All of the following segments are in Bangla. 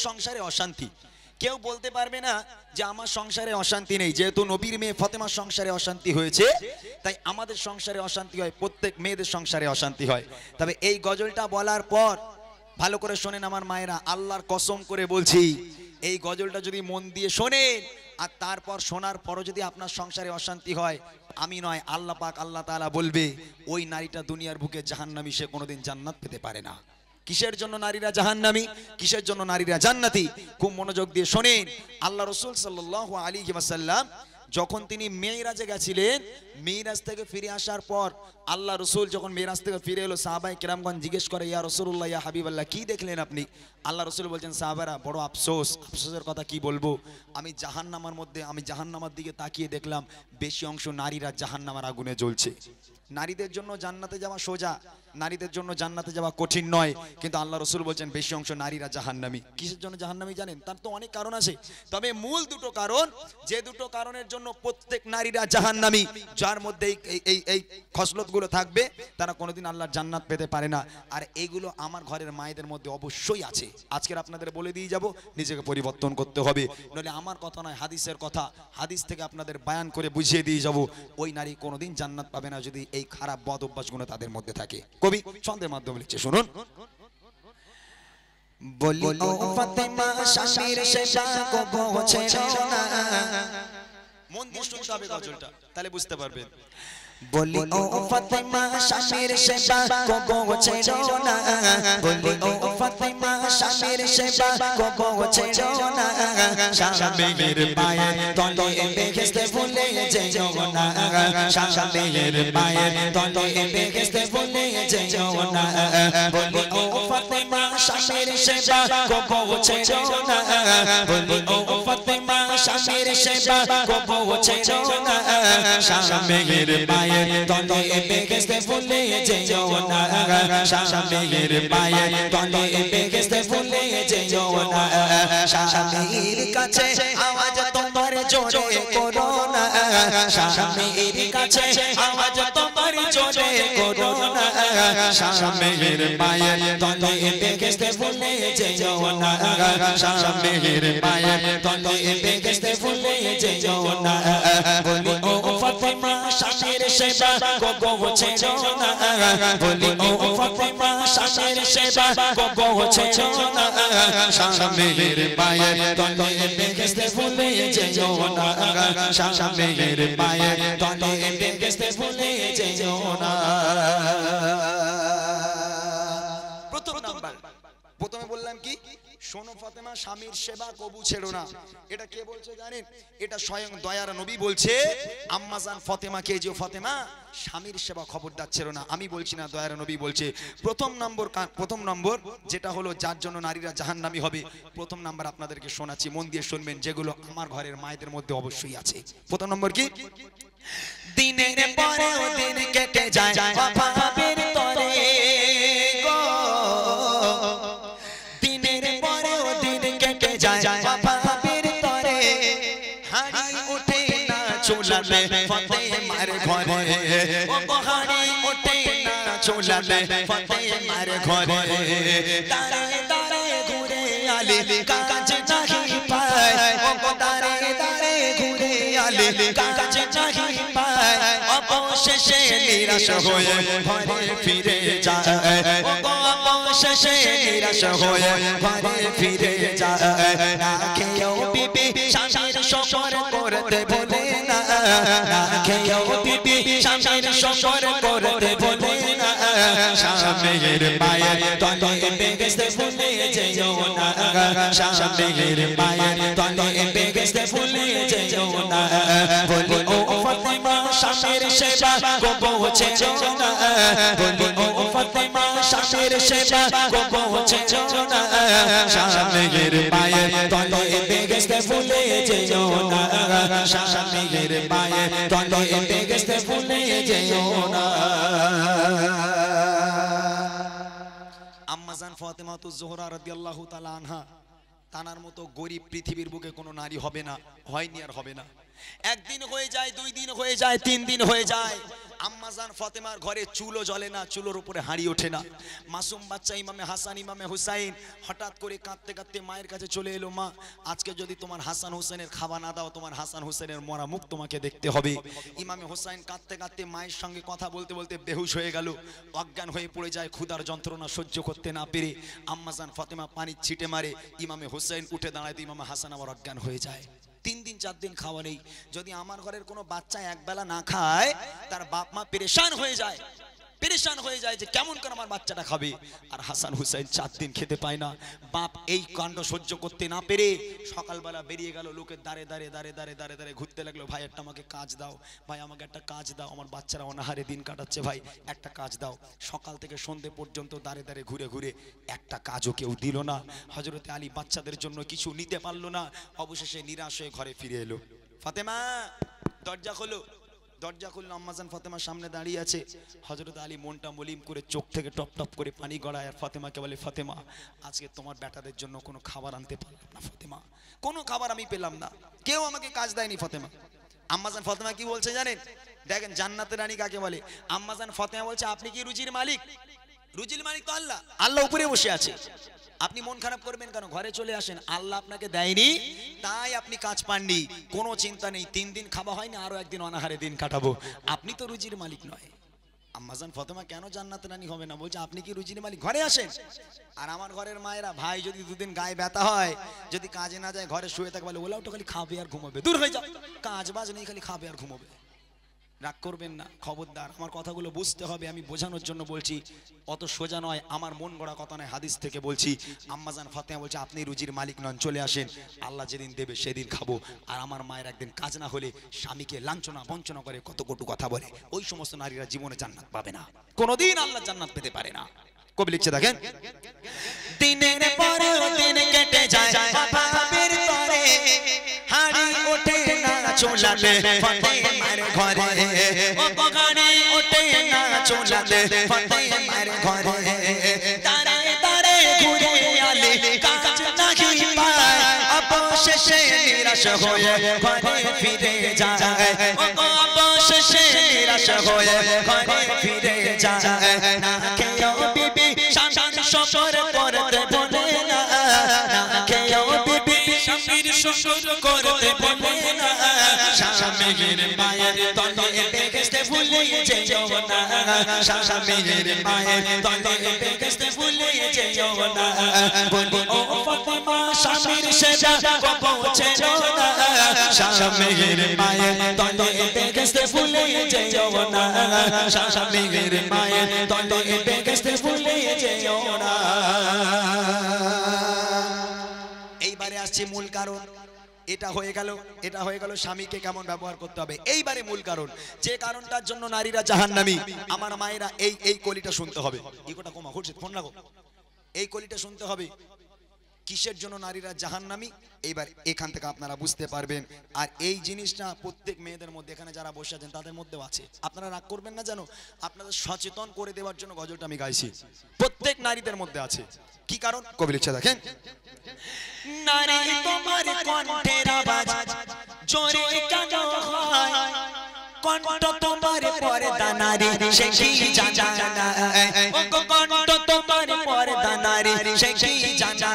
সংসারে অশান্তি। কেউ বলতে পারবে না যে আমার সংসারে অশান্তি নেই। যেহেতু নবীর মেয়ে ফাতেমার সংসারে অশান্তি হয়েছে, তাই আমাদের সংসারে অশান্তি হয়, প্রত্যেক মেয়েদের সংসারে অশান্তি হয়। তবে এই গজলটা বলার পর ভালো করে শোনেন আমার মায়েরা, আল্লাহর কসম করে বলছি, এই গজলটা যদি মন দিয়ে শোনেন আর তারপর শোনার পরও যদি আপনার সংসারে অশান্তি হয়, আমি নয় আল্লাহ পাক আল্লাহ তাআলা বলবে ওই নারীটা দুনিয়ার বুকে জাহান্নামী, সে কোনোদিন জান্নাত পেতে পারে না। কিসের জন্য নারীরা জাহান্নামী, কিসের জন্য নারীরা জান্নাতি? খুব মনোযোগ দিয়ে শোনেন। আল্লাহ রাসূল সাল্লাল্লাহু আলাইহি ওয়াসাল্লাম যখন তিনি মেরাজে গেছিলেন, মেরাজ থেকে ফিরে আসার পর আল্লাহ রসুল যখন মেরাজ থেকে ফিরে এলো, সাহাবায়ে কেরামগণ জিজ্ঞেস করে, ইয়া রাসূলুল্লাহ, ইয়া হাবিবাল্লাহ, কি দেখলেন আপনি? আল্লাহ রসুল বলছেন, সাহাবারা বড় আফসোস, আফসোসের কথা কি বলবো, আমি জাহান্নামের মধ্যে, আমি জাহান্নামের দিকে তাকিয়ে দেখলাম বেশি অংশ নারীরা জাহান্নামের আগুনে জ্বলছে। নারীদের জন্য জান্নাতে যাওয়া সোজা, নারীদের জন্য জান্নাতে যাওয়া কঠিন নয়, কিন্তু আল্লাহ রসুল বলছেন বেশি অংশ নারীরা জাহান্নামী। কিসের জন্য জাহান্নামী জানেন? তার তো অনেক কারণ আছে, তবে মূল দুটো কারণ, যে দুটো কারণের জন্য প্রত্যেক নারীরা জাহান্নামী, যার মধ্যে এই খসলতগুলো থাকবে, তারা কোনোদিন আল্লাহর জান্নাত পেতে পারে না। আর এইগুলো আমার ঘরের মায়েদের মধ্যে অবশ্যই আছে। আজকের আপনাদের বলে দিয়ে যাব, নিজেকে পরিবর্তন করতে হবে, নইলে আমার কথা নয়, হাদিসের কথা, হাদিস থেকে আপনাদের বায়ান করে বুঝিয়ে দিয়ে যাব, ওই নারী কোনোদিন জান্নাত পাবে না যদি এই খারাপ বদ অভ্যাসগুলো তাদের মধ্যে থাকে। কবি ছন্দের মাধ্যমে লিখছে, শুনুন। বলি ও ফাতেমা শামির সেবা কবো ছেড়ো না, মন দিয়ে শুনতে হবে গজলটা, তাহলে বুঝতে পারবেন। বলি ও ফাতেমা শামির সেবা কবো ছেড়ো না, বলি ও ফাতেমা শামির সেবা কবো ছেড়ো না, শামির পায়ের তলে বেহেশতে ভুলে যেও না, শামির পায়ের তলে বেহেশতে ভুলে যেও না, বলি ও ফাতেমা শামির সেবা কবো ছেড়ো না, বলি ও ফাতেমা শামির সেবা কবো ছেড়ো না, শামির পায়ের তলে বেহেশতে ভুলে যেও না, শামির পায়ের তলে বেহেশতে ভুলে যেও না, শামির কাছে আওয়াজ তোমার জোরে করো না, শামির কাছে আওয়াজ তোমার জোরে করো না, শামির পায়ের তলে বেহেশতে ভুলে যেও না, শামির পায়ের তলে বেহেশতে ভুলে যেও না, বলি ও ফাতেমা শামির সেবা কবো ছেড়ো না, বলি ও ফাতেমা শামির সেবা কবো ছেড়ো না, শামির পায়ের তলে বেহেশতে ভুলে যেও না, শামির পায়ের তলে বেহেশতে ভুলে যেও না। প্রথমে বললাম কি, শোনো ফাতেমা স্বামীর সেবা কবু ছেড়ো না। এটা কে বলছে জানেন? এটা স্বয়ং দয়ার নবী বলছে আম্মাজান ফাতেমাকে, যে ফাতেমা স্বামীর সেবা খবরদার ছেড়ো না। আমি বলছি না, দয়ার নবী বলছে। প্রথম নম্বর যেটা হলো যার জন্য নারীরা জাহান্নামী হবে, প্রথম নাম্বার আপনাদেরকে শোনাচ্ছি, মন দিয়ে শুনবেন, যেগুলো আমার ঘরের মায়েদের মধ্যে অবশ্যই আছে। প্রথম নম্বর কি, দিনের পরে দিন কেটে যায় অভাবের তরে গো, দিনের পরে দিন কেটে যায় অভাবের তরে, হাড়ি ওঠে না চুলাতে ফাতেমার ঘরে, ও হাড়ি ওঠে না চুলাতে ফাতেমার ঘরে, তারে তারে ঘুরে আলে কাজ নাহি পায়, ও তারে তারে ঘুরে আলে কাজ নাহি পায়, অবশেষে নিরাশ হয়ে ঘরে ফিরে যায়, অবশেষে নিরাশ হয়ে ঘরে ফিরে যায়, না খেয়েও বিবি স্বামীর শকর করতে ভোলে না, না খেয়েও বিবি স্বামীর শকর করতে ভোলে না, স্বামীর পায়ের তলে বেহেশতে ভুলে যেও না, স্বামীর পায়ের তলে বেহেশতে ভুলে যেও না, বলি ও ফাতেমা স্বামীর সেবা কবো ছেড়ো না, বলি ও ফাতেমা স্বামীর সেবা কবো ছেড়ো না, স্বামীর পায়ের তলে বেহেশতে ভুলে যেও না, স্বামীর পায়ের তলে বেহেশতে ভুলে যেও না। আম্মাজান ফাতেমাতুজ জোহরা রাদিয়াল্লাহু তাআলা আনহা, তানার মতো গরিব পৃথিবীর বুকে কোনো নারী হবে না, হয়নি আর হবে না। একদিন হয়ে যায়, 2 দিন হয়ে যায়, 3 দিন হয়ে যায়, আম্মাজান ফাতেমার ঘরে চুলো জ্বলে না, চুলোর উপরে হাঁড়ি ওঠে না। মাসুম বাচ্চা ইমামে হাসান ইমামে হুসাইন হঠাৎ করে কাঁদতে কাঁদতে মায়ের কাছে চলে এলো, মা আজকে যদি তোমার হাসান হোসেনের খাবার না দাও, তোমার হাসান হোসেনের মরা মুখ তোমাকে দেখতে হবে। ইমামে হুসাইন কাঁদতে কাঁদতে মায়ের সঙ্গে কথা বলতে বলতে বেহুশ হয়ে গেল, অজ্ঞান হয়ে পড়ে যায়। ক্ষুধার যন্ত্রণা সহ্য করতে না পেরে আম্মাজান ফাতেমা পানি ছিটে মারে, ইমামে হুসাইন উঠে দাঁড়ায়, তো ইমামে হাসান আবার অজ্ঞান হয়ে যায়। 3 দিন 4 দিন খাওয়া নেই। যদি আমার ঘরের কোনো বাচ্চা একবেলা না খায়, তার বাপ মা পেরেশান হয়ে যায়, পেরেশান হয়ে যায় যে কেমন করে আমার বাচ্চাটা খাবে। আর হাসান হুসাইন 4 দিন খেতে পায় না। বাপ এই কাণ্ড সহ্য করতে না পেরে সকালবেলা বেরিয়ে গেল, লোকের দাঁড়ে দাঁড়ে দাঁড়ে দাঁড়ে দাঁড়ে দাঁড়ে ঘুরতে লাগলো, ভাই একটা আমাকে কাজ দাও, ভাই আমাকে একটা কাজ দাও, আমার বাচ্চারা অনাহারে দিন কাটাচ্ছে, ভাই একটা কাজ দাও। সকাল থেকে সন্ধ্যে পর্যন্ত দাঁড়ে দাঁড়ে ঘুরে ঘুরে একটা কাজও কেউ দিল না। হযরতে আলী বাচ্চাদের জন্য কিছু নিতে পারলো না, অবশেষে নিরাশ হয়ে ঘরে ফিরে এলো। ফাতেমা দরজা খোলো, দরজা খুললো, আম্মাজান ফাতেমার সামনে দাঁড়িয়ে আছে। হযরত আলী মনটা মলিম করে চোখ থেকে টপ টপ করে পানি গড়ায়, আর ফাতেমাকে বলে, ফাতেমা আজকে তোমার বেটাদের জন্য কোনো খাবার আনতে পারলাম না ফাতেমা, কোনো খাবার আমি পেলাম না, কেউ আমাকে কাজ দেয়নি ফাতেমা। আম্মাজান ফাতেমা কি বলছে জানেন? দেখেন জান্নাতের রানী কাকে বলে। আম্মাজান ফাতেমা বলছে, আপনি কি রুজির মালিক? রুজির মালিক তো আল্লাহ, আল্লাহ উপরে বসে আছে, আপনি মন খারাপ করবেন কেন? ঘরে চলে আসেন, আল্লাহ আপনাকে দেয়নি তাই আপনি কাজ পাননি, কোনো চিন্তা নেই, 3 দিন খাওয়া হয়নি, আরো একদিন অনাহারে দিন কাটাবো, আপনি তো রুজির মালিক নয়। আম্মাজান ফাতেমা কেন জান্নাতের রানী হবে না? বলছে আপনি কি রুজির মালিক? ঘরে আসেন। আর আমার ঘরের মায়েরা, ভাই যদি 2 দিন গায়ে ব্যথা হয়, যদি কাজে না যায়, ঘরে শুয়ে থাকে, বলে ওলাও তো খালি খাবে আর ঘুমাবে, দূর হয়ে যাও, কাজ বাজ নেই, খালি খাবে আর ঘুমাবে। রাগ করবেন না, খবরদার, আমার কথাগুলো বুঝতে হবে, আমি বোঝানোর জন্য বলছি, অত সোজা নয়, আমার মন গড়া কথা নয়, হাদিস থেকে বলছি। আম্মাজান ফাতেমা বলছে আপনি রুজির মালিক নন, চলে আসেন, আল্লাহ যেদিন দেবে সেদিন খাবো। আর আমার মায়ের একদিন কাজ না হলে স্বামীকে লাঞ্ছনা বঞ্চনা করে, কত কটু কথা বলে, ওই সমস্ত নারীরা জীবনে জান্নাত পাবে না, কোনোদিন আল্লাহ জান্নাত পেতে পারে না। কবি লিখছে দেখেন, দিনের পরে দিন কেটে যায়, বাবার তরে হাড়ি ওঠে না চুলাতে ফাতেমার ঘরে, ও গাড়ি ওঠে না চুলাতে ফাতেমার ঘরে, দাঁড়ে দাঁড়ে ঘুরে আলে কাজ নাহি পায়, অবশেষে নিরাশ হয়ে ঘরে ফিরে যায়, ও অবশেষে নিরাশ হয়ে ঘরে ফিরে যায়। না কেউ বিবি স্বামীর শকর করতে বলে না, না কেউ বিবি স্বামীর শকর করতে বলে না, স্বামীর মায়ের তলে বেহেশতে ভুলে যেও না, স্বামীর মায়ের তলে বেহেশতে ভুলে যেও না, বলি ও ফাতেমা স্বামীর সেবা পৌঁছে না, স্বামীর মায়ের তলে বেহেশতে ভুলে যেও না, স্বামীর মায়ের তলে বেহেশতে ভুলে যেও না। এইবারে আসছে মূল কারণ, এটা হয়ে গেল, এটা হয়ে গেল স্বামীকে কেমন ব্যবহার করতে হবে। এইবারে মূল কারণ, যে কারণটার জন্য নারীরা জাহান্নামী, আমার মায়েরা এই কলিটা শুনতে হবে। ইকোটা কমা, খুঁজছে ফোন রাখো, এই কলিটা শুনতে হবে। কিসের জন্য নারীরা জাহান্নামী, এইবার এখান থেকে আপনারা বুঝতে পারবেন। আর এই জিনিসটা প্রত্যেক মেয়েদের মধ্যে, এখানে যারা বসে আছেন তাদের মধ্যেও আছে, আপনারা রাগ করবেন না জানো, আপনাদের সচেতন করে দেওয়ার জন্য গজলটা আমি গাইছি, প্রত্যেক নারীদের মধ্যে আছে। কি কারণ? কবি লিখছে দেখেন, নারী তোমার কণ্ঠের আওয়াজ জোরে কেন হয়, কণ্ঠ তোমার পর্দা নারী সে কি জানা, ও কণ্ঠ তোমার পর্দা নারী সে কি জানা,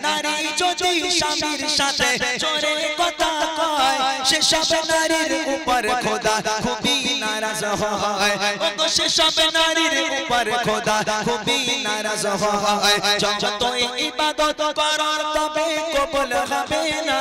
নারী যদি স্বামীর সাথে জোরে কথা কয়, সে সব নারীর উপর খোদা খুবই নারাজ হয়, ও সে সব নারীর উপর খোদা খুবই নারাজ হয়, যতই ইবাদত করো তবে কবুল হবে না,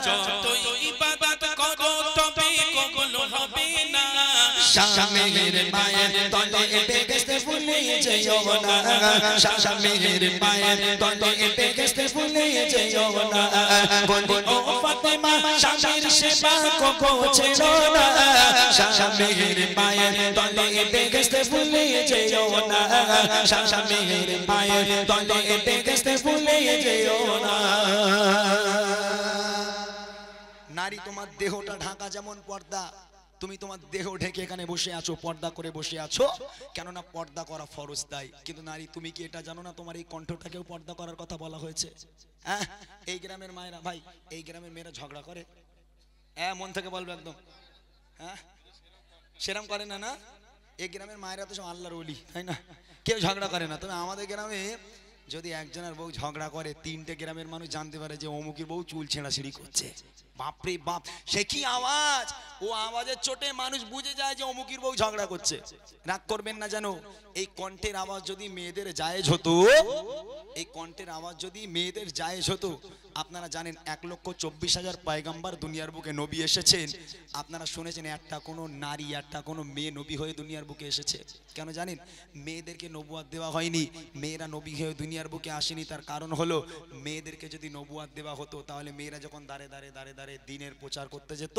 যতই ইবাদত করো তবে কবুল হবে না, স্বামীর মায়ের তলে বেহেশতে ভুলে যেও না, স্বামীর মায়ের তলে বেহেশতে ভুলে যেও না, বলি ও ফাতেমা স্বামীর সেবা পৌঁছে না, স্বামীর মায়ের তলে বেহেশতে ভুলে যেও না, স্বামীর মায়ের তলে বেহেশতে ভুলে যেও না। নারী তোমার দেহটা ঢাকা যেমন পর্দা, তুমি তোমার দেহ ঢেকে এখানে বসে আছো, পর্দা করে বসে আছো, কেননা পর্দা করা ফরজ তাই। কিন্তু নারী তুমি কি এটা জানো না তোমার এই কণ্ঠটাকেও পর্দা করার কথা বলা হয়েছে? হ্যাঁ, এই গ্রামের মায়েরা, ভাই এই গ্রামের মেয়েরা ঝগড়া করে, হ্যাঁ মন থেকে বলবে একদম। হ্যাঁ সেরম করে না, না এই গ্রামের মায়েরা তো সব আল্লাহর ওলি, তাই না? কেউ ঝগড়া করে না। তবে আমাদের গ্রামে যদি একজনের বউ ঝগড়া করে, 3টে গ্রামের মানুষ জানতে পারে যে অমুকের বউ চুল ছেঁড়াছিঁড়ি করছে। বাপরে বাপ, সে কি আওয়াজ! ও আওয়াজের চোটে মানুষ বুঝে যায় যে অমুকের বউ ঝগড়া করছে। রাগ করবেন না জানো, এই কণ্ঠের আওয়াজ যদি মেয়েদের জায়েজ হতো, এই কণ্ঠের আওয়াজ যদি মেয়েদের জায়েজ হতো, আপনারা জানেন 1,24,000 পয়গম্বর দুনিয়ার বুকে নবী এসেছেন। আপনারা শুনেছেন একটা কোনো নারী, একটা কোনো মেয়ে নবী হয়ে দুনিয়ার বুকে এসেছে? কেন জানেন? মেয়েদেরকে নবুয়াত দেওয়া হয়নি, মেয়েরা নবী হয়ে দুনিয়ার বুকে আসেনি। তার কারণ হলো, মেয়েদেরকে যদি নবুয়াত দেওয়া হতো তাহলে মেয়েরা যখন দাঁড়ে দাঁড়ে দাঁড়ে দাঁড়ে দিনের প্রচার করতে যেত,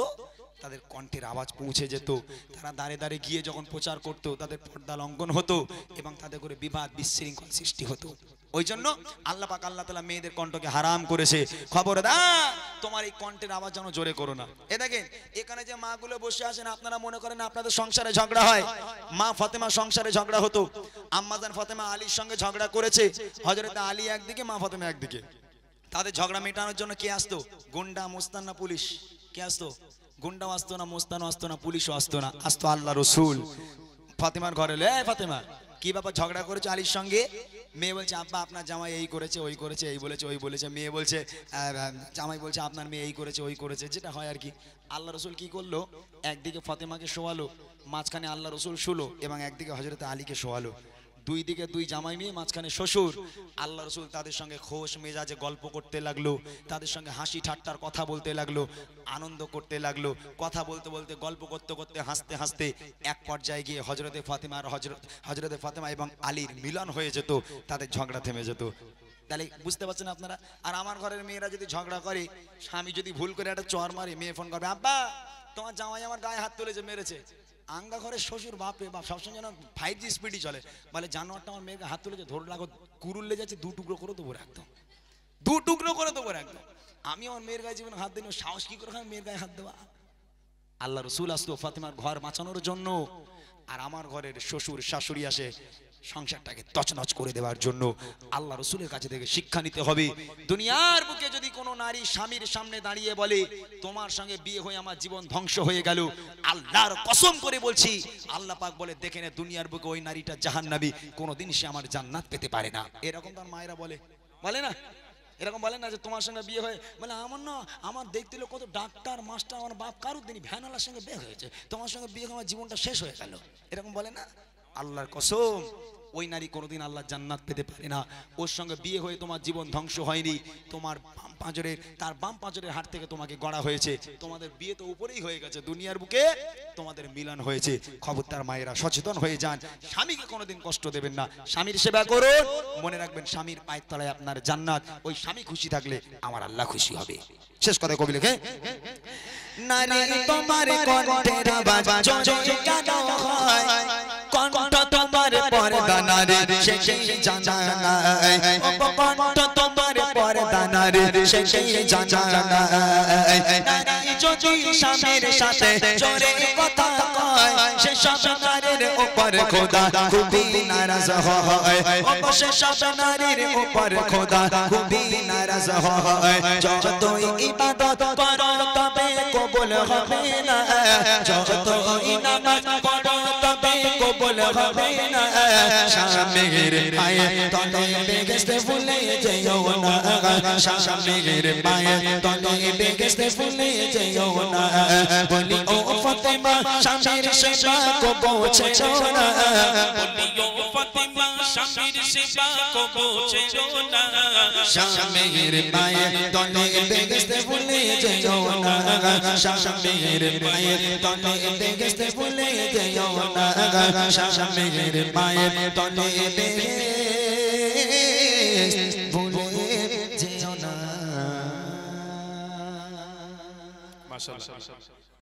তাদের কণ্ঠের আওয়াজ পৌঁছে যেত। তারা দাঁড়ে দাঁড়ে গিয়ে যখন প্রচার করতো, তাদের পর্দা লঙ্ঘন হতো এবং তাদের করে বিবাদ বিশৃঙ্খল সৃষ্টি হতো। ওই জন্য আল্লাহ পাক আল্লাহ তাআলা মেয়েদের কণ্ঠকে হারাম করেছে। খবরদার, তোমার এই কণ্ঠের আওয়াজ যেন জোরে করো না। এ দেখেন, এখানে যে মাগুলো বসে আছেন, আপনারা মনে করেন আপনাদের সংসারে ঝগড়া হয়। মা ফাতেমা সংসারে ঝগড়া হতো, আম্মাজান ফাতেমা আলীর সঙ্গে ঝগড়া করেছে। হযরত আলী একদিকে, মা ফাতেমা একদিকে। তাদের ঝগড়া মেটানোর জন্য কে আসতো? গুন্ডা, মোস্তান না পুলিশ? কে আসতো? গুন্ডাও আসতো না, মোস্তানও আসতো না, পুলিশও আসতো না, আসতো আল্লাহ রসুল। ফাতেমার ঘরে, লে ফাতেমা কি ব্যাপার, ঝগড়া করেছে আলীর সঙ্গে? মেয়ে বলছে আব্বা আপনার জামাই এই করেছে, ওই করেছে, এই বলেছে, ওই বলেছে। মেয়ে বলছে, জামাই বলছে আপনার মেয়ে এই করেছে, ওই করেছে, যেটা হয় আর কি। আল্লাহ রসুল কি করলো? একদিকে ফাতেমাকে শোয়ালো, মাঝখানে আল্লাহ রসুল শুলো, এবং একদিকে হযরত আলীকে শোয়ালো। দুই দিকে দুই জামাই মেয়ে, মাঝখানে শ্বশুর। আল্লাহ রসুল তাদের সঙ্গে খোশ মেজাজে গল্প করতে লাগলো, তাদের সঙ্গে হাসি ঠাট্টার কথা বলতে লাগলো, আনন্দ করতে লাগলো। কথা বলতে বলতে, গল্প করতে করতে, হাসতে হাসতে এক পর্যায়ে গিয়ে হযরতে ফাতেমা আর হযরতে ফাতেমা এবং আলীর মিলন হয়ে যেত, তাদের ঝগড়া থেমে যেত। তাহলে বুঝতে পারছেন আপনারা? আর আমার ঘরের মেয়েরা যদি ঝগড়া করে, স্বামী যদি ভুল করে একটা চর মারে, মেয়ে ফোন করবে, আব্বা তোমার জামাই আমার গায়ে হাত তুলেছে, মেরেছে। আঙ্গা ঘরের শ্বশুর বাপরে বাপ, সবসময় যেন 5G স্পিডই চলে। বলে জানোয়ারটা আমার মেয়েকে হাত তুলেছে, ধরে রাখো, কুরুল্লে যাচ্ছে, 2 টুকরো করে দেবো একদম, 2 টুকরো করে দেবো একদম। আমি আমার মেয়ের গায়ে জীবনে হাত দিই, সাহস কি করে মেয়ের গায়ে হাত দেওয়া? আল্লাহ রসুল আসতো ফাতেমার ঘর বাঁচানোর জন্য, আর আমার ঘরের শ্বশুর শাশুড়ি আসে সংসারটাকে তছনছ করে দেওয়ার জন্য। আল্লাহ রসুলের কাছে থেকে শিক্ষা নিতে হবে। দুনিয়ার বুকে যদি কোনো নারী স্বামীর সামনে দাঁড়িয়ে বলে তোমার সঙ্গে বিয়ে হয়ে আমার জীবন ধ্বংস হয়ে গেল, আল্লাহর কসম করে বলছি, আল্লাহ পাক বলে দেখে নে, দুনিয়ার বুকে ওই নারীটা জাহান্নামী, কোনোদিন সে আমার জান্নাত পেতে পারে না। এরকম তার মায়েরা বলে, বলে না? এরকম বলেন না যে তোমার সঙ্গে বিয়ে হয়ে, বলে আমার না, আমার দেখতে কত ডাক্তার মাস্টার, আমার বাপ কারুর দিনই ভ্যানওয়ালার সঙ্গে বিয়ে হয়েছে, তোমার সঙ্গে বিয়ে হয়ে আমার জীবনটা শেষ হয়ে গেল। এরকম বলে না? আল্লাহর কসম, ওই নারী কোনোদিন আল্লাহ জান্নাত পেতে পারে না। ওর সঙ্গে বিয়ে হয়ে তোমার জীবন ধ্বংস হয়নি, তোমার বাম পাঁজরের, তার বাম পাঁজরের হাত থেকে তোমাকে গড়া হয়েছে, তোমাদের বিয়ে তো উপরেই হয়ে গেছে, দুনিয়ার বুকে তোমাদের মিলন হয়েছে। খবরদার মায়েরা সচেতন হয়ে যান, স্বামীকে কোনোদিন কষ্ট দেবেন না, স্বামীর সেবা করুন। মনে রাখবেন, স্বামীর পায়ের তলায় আপনার জান্নাত। ওই স্বামী খুশি থাকলে আমার আল্লাহ খুশি হবে। শেষ কথা কবি লেখে, নারী তোমার কণ্ঠের আওয়াজ জোরে কেন হয়, কণ্ঠ তোমার পর্দা নারী সে জানা নাই, কণ্ঠ তোমার পর্দা নারী সে জানা নাই। নারী যদি স্বামীর সাথে জোরে কথা কয়, সে সব নারীর উপর খোদা খুবই নারাজ হয়, সে সব নারীর উপর খোদা খুবই নারাজ হয়। যতই ইবাদত করো তবে কবুল হবে না, যতই নামাজ পড়ো তবে কবুল হবে না। স্বামীর পায়ে তলে বেহেশতে ভুলে যেও না, স্বামীর পায়ে তলে বেহেশতে ভুলে যেও না। বলি ও ফাতেমা স্বামীর সেবা কবুল ছেড়ো না, বলি ও ফাতেমা স্বামীর সেবা কবুল ছেড়ো না। স্বামীর পায়ে তলে বেহেশতে ভুলে যেও না, স্বামীর পায়ে তলে বেহেশতে ভুলে যেও না, স্বামীর পায়ে তলে বেহেশতে ভুলে যেও না। মাশাআল্লাহ।